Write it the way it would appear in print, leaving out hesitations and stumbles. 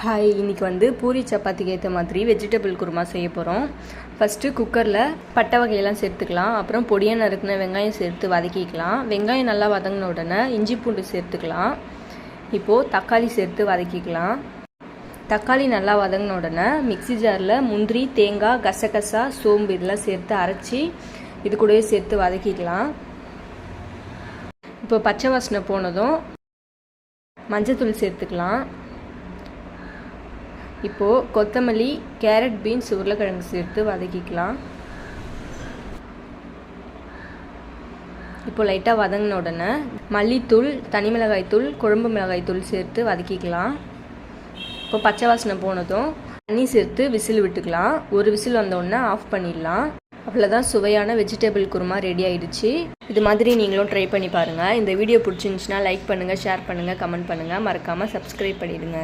Hi, இன்றைக்கி வந்து பூரி சப்பாத்திக்கு ஏற்ற மாதிரி வெஜிடபிள் குருமா செய்ய போகிறோம். ஃபஸ்ட்டு குக்கரில் பட்டை வகையெல்லாம் சேர்த்துக்கலாம். அப்புறம் பொடியாக நறுக்கின வெங்காயம் சேர்த்து வதக்கிக்கலாம். வெங்காயம் நல்லா வதங்கின உடனே இஞ்சி பூண்டு சேர்த்துக்கலாம். இப்போது தக்காளி சேர்த்து வதக்கிக்கலாம். தக்காளி நல்லா வதங்கின உடனே மிக்சி ஜாரில் முந்திரி, தேங்காய், கசகசா, சோம்பு இதெல்லாம் சேர்த்து அரைச்சி இது கூடவே சேர்த்து வதக்கிக்கலாம். இப்போ பச்சை வாசனை போனதும் மஞ்சத்தூள் சேர்த்துக்கலாம். இப்போது கொத்தமல்லி, கேரட், பீன்ஸ், உருளைக்கிழங்கு சேர்த்து வதக்கிக்கலாம். இப்போது லைட்டாக வதங்கின உடனே மல்லித்தூள், தனி மிளகாய்த்தூள், குழம்பு மிளகாய்த்தூள் சேர்த்து வதக்கிக்கலாம். இப்போ பச்சை வாசனை போனதும் தண்ணி சேர்த்து விசில் விட்டுக்கலாம். ஒரு விசில் வந்தோடனே ஆஃப் பண்ணிடலாம். அவ்வளோதான், சுவையான வெஜிடபிள் குருமா ரெடி ஆகிடுச்சு. இது மாதிரி நீங்களும் ட்ரை பண்ணி பாருங்கள். இந்த வீடியோ பிடிச்சிருந்துச்சுன்னா லைக் பண்ணுங்கள், ஷேர் பண்ணுங்கள், கமெண்ட் பண்ணுங்கள். மறக்காமல் சப்ஸ்கிரைப் பண்ணிவிடுங்க.